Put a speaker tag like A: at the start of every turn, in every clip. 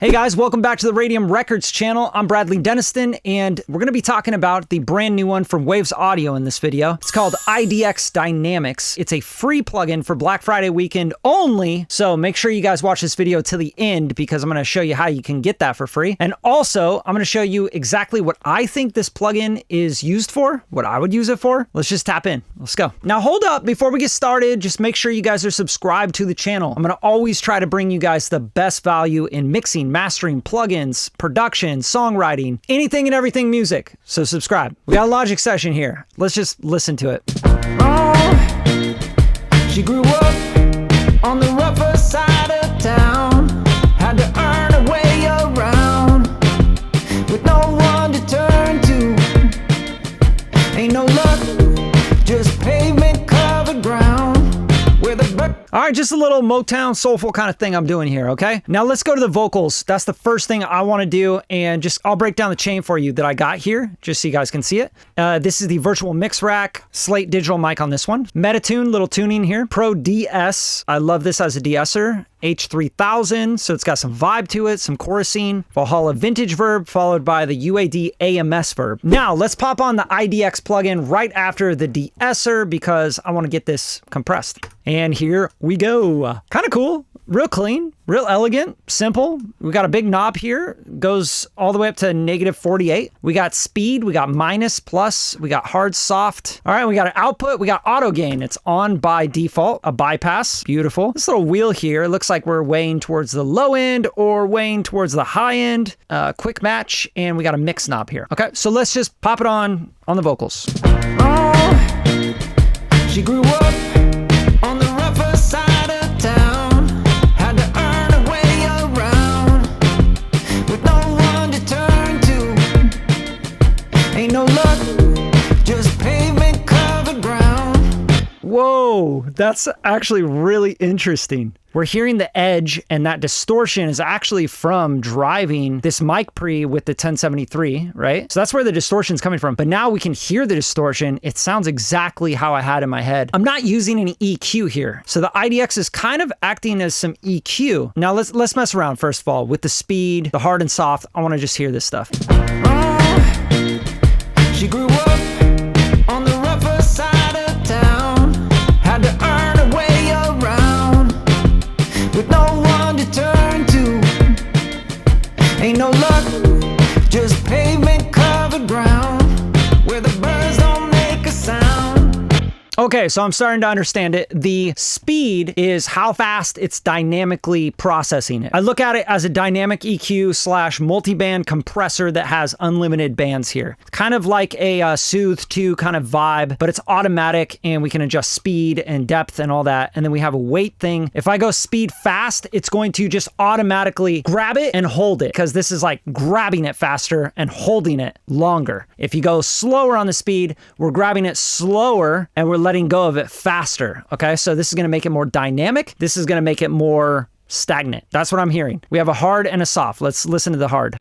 A: Hey guys, welcome back to the Radium Records channel. I'm Bradley Deniston, and we're going to be talking about the brand new one from Waves Audio in this video. It's called IDX Dynamics. It's a free plugin for Black Friday weekend only, so make sure you guys watch this video till the end because I'm going to show you how you can get that for free. And also, I'm going to show you exactly what I think this plugin is used for, what I would use it for. Let's just tap in. Let's go. Now hold up, before we get started, just make sure you guys are subscribed to the channel. I'm going to always try to bring you guys the best value in mixing, mastering, plugins, production, songwriting, anything and everything music. So subscribe. We got a Logic session here. Let's just listen to it.
B: Oh, she grew up on the rougher side of town, had to earn her way around with no one to turn to. Ain't no luck, just pavement covered ground where the
A: All right, just a little Motown soulful kind of thing I'm doing here, okay? Now let's go to the vocals. That's the first thing I want to do, and I'll break down the chain for you that I got here, just so you guys can see it. This is the virtual mix rack, Slate digital mic on this one. Metatune, little tuning here. Pro DS, I love this as a de-esser. H3000, so it's got some vibe to it, some chorusing. Valhalla vintage verb, followed by the UAD AMS verb. Now, let's pop on the IDX plugin right after the de-esser because I want to get this compressed. And here we go. Kind of cool, real clean, real elegant, simple. We got a big knob here, goes all the way up to -48. We got speed, we got minus, plus, we got hard, soft. All right, we got an output, we got auto gain. It's on by default, a bypass, beautiful. This little wheel here looks like we're weighing towards the low end or weighing towards the high end. Quick match, and we got a mix knob here. Okay, so let's just pop it on the vocals.
B: Oh, she grew up on the rougher side of town, had to earn her way around with no one to turn to. Ain't no luck, just pavement covered ground.
A: Whoa, that's actually really interesting. We're hearing the edge, and that distortion is actually from driving this mic pre with the 1073, right? So that's where the distortion is coming from. But now we can hear the distortion. It sounds exactly how I had in my head. I'm not using any EQ here. So the IDX is kind of acting as some EQ. Now let's mess around first of all with the speed, the hard and soft. I want to just hear this stuff.
B: Oh, she grew up on the rougher side of town, had to earn her way around with no one to turn to. Ain't no luck, just pavement covered ground where the birds don't make a sound.
A: Okay, so I'm starting to understand it. The speed is how fast it's dynamically processing it. I look at it as a dynamic EQ / multi-band compressor that has unlimited bands here. Kind of like a Soothe 2 kind of vibe, but it's automatic and we can adjust speed and depth and all that. And then we have a weight thing. If I go speed fast, it's going to just automatically grab it and hold it because this is like grabbing it faster and holding it longer. If you go slower on the speed, we're grabbing it slower and we're letting go of it faster. Okay, so this is going to make it more dynamic. This is going to make it more stagnant. That's what I'm hearing. We have a hard and a soft. Let's listen to the hard.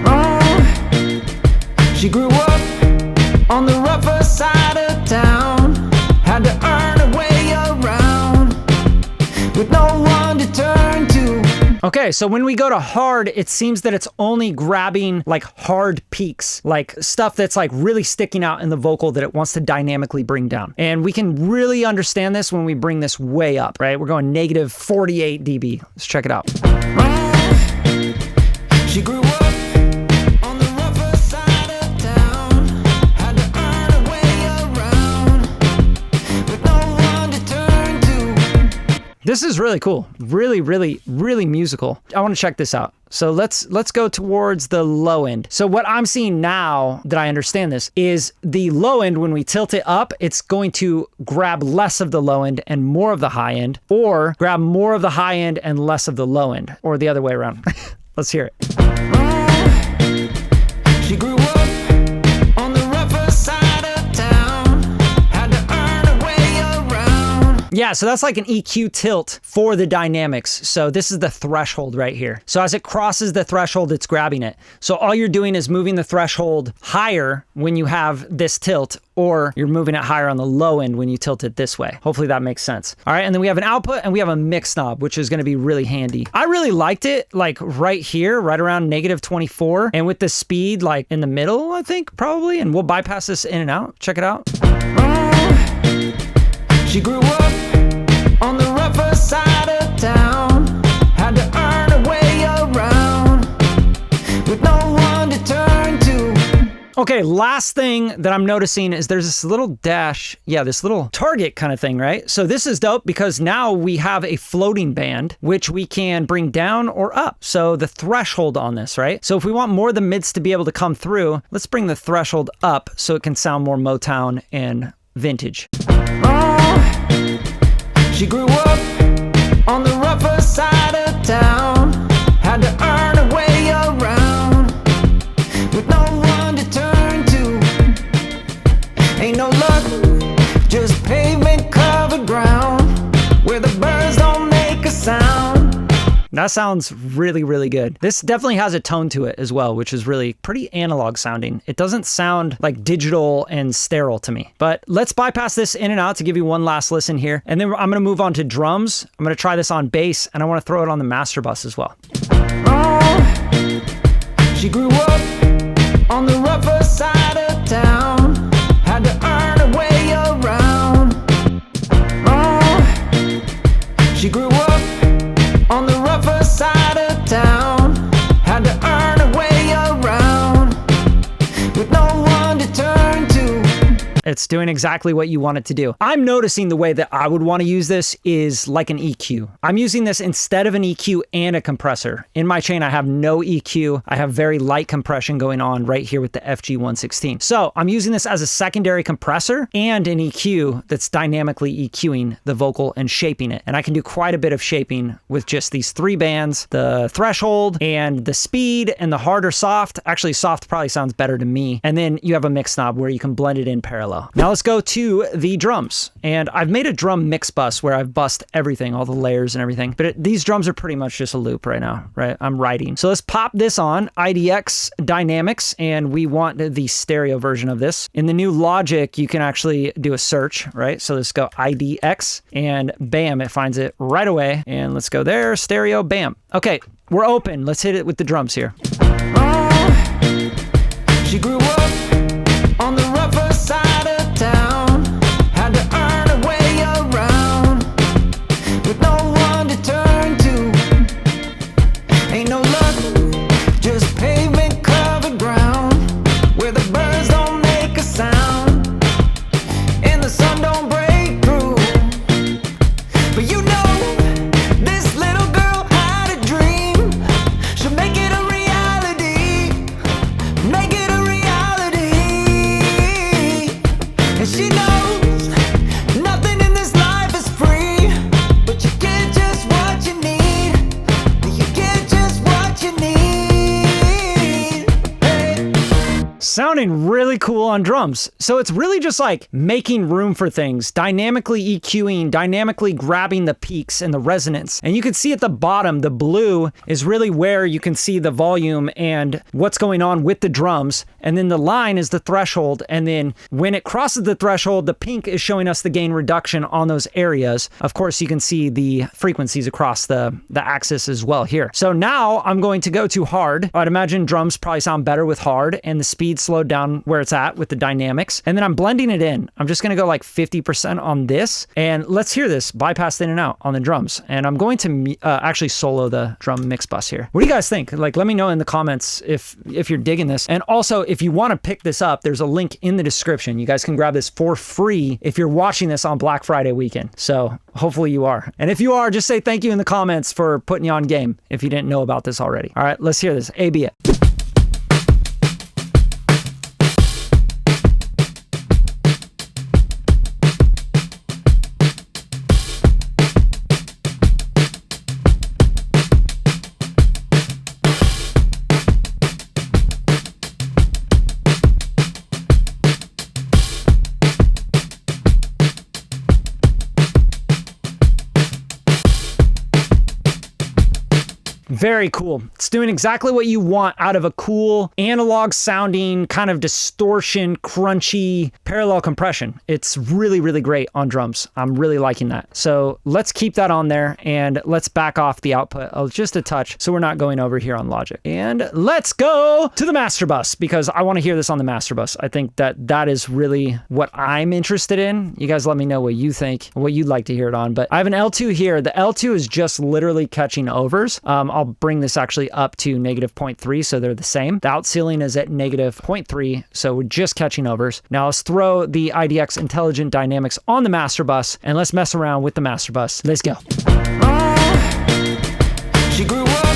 B: Oh, she grew up on the rougher side of town, had to earn her way around with no one to turn to.
A: Okay, so when we go to hard, it seems that it's only grabbing like hard peaks, like stuff that's like really sticking out in the vocal that it wants to dynamically bring down. And we can really understand this when we bring this way up, right? We're going -48 dB. Let's check it out.
B: She grew up on the rougher side of town, had to earn her way around with no one to turn to.
A: This is really cool. Really, really, really musical. I want to check this out. So let's go towards the low end. So what I'm seeing now that I understand this is the low end, when we tilt it up, it's going to grab less of the low end and more of the high end, or grab more of the high end and less of the low end, or the other way around. Let's hear it.
B: She grew up on the rougher side of town, had to earn her way around
A: Yeah, so that's like an EQ tilt for the dynamics. So this is the threshold right here. So as it crosses the threshold, it's grabbing it. So all you're doing is moving the threshold higher when you have this tilt, or you're moving it higher on the low end when you tilt it this way. Hopefully that makes sense. All right, and then we have an output and we have a mix knob, which is gonna be really handy. I really liked it like right here, right around -24, and with the speed like in the middle, I think probably, and we'll bypass this in and out. Check it out.
B: She grew up on the rougher side of town, had to earn her way around with no one to turn to.
A: Okay, last thing that I'm noticing is there's this little dash, this little target kind of thing, right? So this is dope because now we have a floating band, which we can bring down or up. So the threshold on this, right? So if we want more of the mids to be able to come through, let's bring the threshold up so it can sound more Motown and vintage.
B: She grew up on the rougher side of town, had to earn her way around with no one to turn to. Ain't no luck, just pavement covered ground where the birds don't make a sound.
A: That sounds really, really good. This definitely has a tone to it as well, which is really pretty analog sounding. It doesn't sound like digital and sterile to me. But let's bypass this in and out to give you one last listen here. And then I'm gonna move on to drums. I'm gonna try this on bass, and I wanna throw it on the master bus as well.
B: She grew up on the rougher side of town, had to earn her way around. She grew up on the rougher side of town, had to earn her way around with no one to turn to.
A: It's doing exactly what you want it to do. I'm noticing the way that I would want to use this is like an EQ. I'm using this instead of an EQ and a compressor. In my chain, I have no EQ. I have very light compression going on right here with the FG116. So I'm using this as a secondary compressor and an EQ that's dynamically EQing the vocal and shaping it. And I can do quite a bit of shaping with just these 3 bands, the threshold and the speed and the hard or soft. Actually, soft probably sounds better to me. And then you have a mix knob where you can blend it in parallel. Now let's go to the drums. And I've made a drum mix bus where I've bussed everything, all the layers and everything. But these drums are pretty much just a loop right now, right? I'm writing. So let's pop this on IDX Dynamics, and we want the stereo version of this. In the new Logic, you can actually do a search, right? So let's go IDX, and bam, it finds it right away. And let's go there, stereo, bam. Okay, we're open. Let's hit it with the drums here.
B: She grew up on the rougher side of town, had to earn her way around with no one to turn to. Ain't no luck, just pavement covered ground where the birds don't make a sound and the sun don't break through. But you know, this little girl had a dream. She'll make it a reality, make it a reality. And she knows nothing in this life is free, but you get just what you need. You get just what you need. Hey.
A: Sounding really cool on drums. So it's really just like making room for things, dynamically EQing, dynamically grabbing the peaks and the resonance. And you can see at the bottom, the blue is really where you can see the volume and what's going on with the drums. And then the line is the threshold. And then when it crosses the threshold, the pink is showing us the gain reduction on those areas. Of course, you can see the frequencies across the axis as well here. So now I'm going to go to hard. I'd imagine drums probably sound better with hard, and the speed slowed down where it's at with the dynamics. And then I'm blending it in. I'm just going to go like 50% on this. And let's hear this bypassed in and out on the drums. And I'm going to actually solo the drum mix bus here. What do you guys think? Like, let me know in the comments if you're digging this. And also, if you want to pick this up, there's a link in the description. You guys can grab this for free if you're watching this on Black Friday weekend. So hopefully you are. And if you are, just say thank you in the comments for putting you on game if you didn't know about this already. All right, let's hear this. A-B it. Very cool. It's doing exactly what you want out of a cool analog sounding kind of distortion, crunchy parallel compression. It's really, really great on drums. I'm really liking that. So let's keep that on there and let's back off the output just a touch so we're not going over here on Logic. And let's go to the master bus because I want to hear this on the master bus. I think that is really what I'm interested in. You guys let me know what you think, what you'd like to hear it on. But I have an L2 here. The L2 is just literally catching overs. I'll bring this actually up to -0.3 so they're the same. The out ceiling is at -0.3, so we're just catching overs. Now let's throw the IDX Intelligent Dynamics on the master bus and let's mess around with the master bus. Let's go.
B: She grew up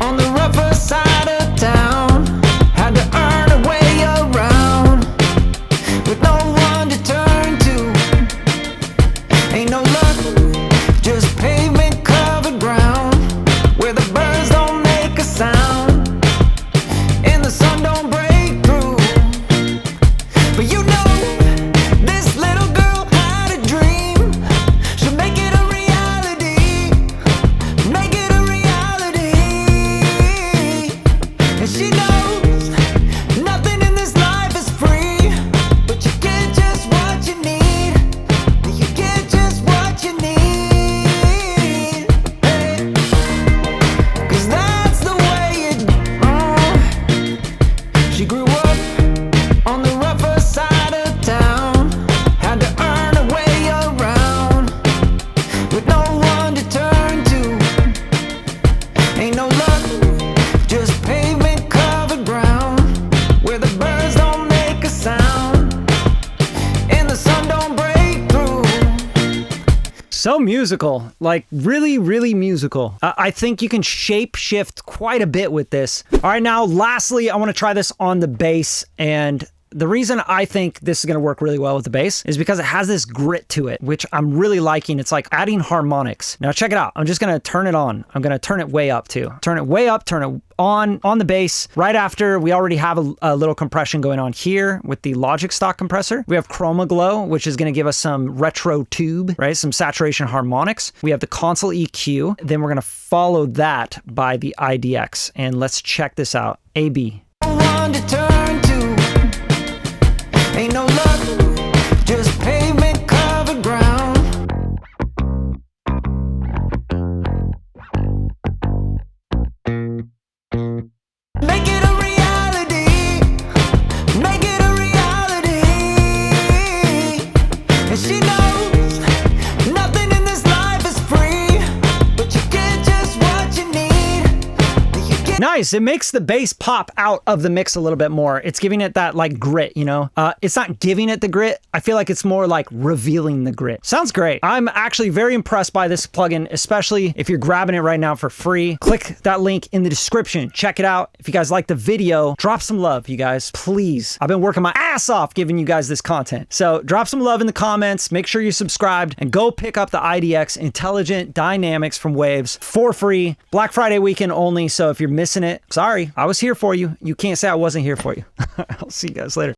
B: on the rougher side of town, had to earn her way around with no one to turn to. Ain't no luck, just pavement covered ground where the birds don't make a sound and the sun don't break through. But you know, this little girl had a dream. She'll make it a reality, make it a reality. And she knows nothing in this life is free, but you get just what you need. You get just what you need. Hey. 'Cause that's the way it. She grew up on the rougher side of town, had to earn her way around with no one to turn to. Ain't no luck, just pavement covered ground where the birds don't make a sound and the sun don't break through.
A: So musical, like really, really musical. I think you can shape shift quite a bit with this. All right, now lastly, I want to try this on the bass, and the reason I think this is going to work really well with the bass is because it has this grit to it, which I'm really liking. It's like adding harmonics. Now check it out. I'm just going to turn it on. I'm going to turn it way up too. Turn it way up, turn it on the bass. Right after, we already have a little compression going on here with the Logic stock compressor. We have Chroma Glow, which is going to give us some retro tube, right? Some saturation harmonics. We have the console EQ. Then we're going to follow that by the IDX. And let's check this out. AB.
B: No one to turn to. Ain't no luck, just pavement covered ground. Make it a reality, make it a reality. And she knows nothing in this life is free, but you get just what you need. You get
A: Nice. It makes the bass pop out of the mix a little bit more. It's giving it that like grit, you know? It's not giving it the grit. I feel like it's more like revealing the grit. Sounds great. I'm actually very impressed by this plugin, especially if you're grabbing it right now for free. Click that link in the description. Check it out. If you guys like the video, drop some love, you guys, please. I've been working my ass off giving you guys this content. So drop some love in the comments. Make sure you're subscribed and go pick up the IDX Intelligent Dynamics from Waves for free. Black Friday weekend only. So if you're missing it, sorry, I was here for you. You can't say I wasn't here for you. I'll see you guys later.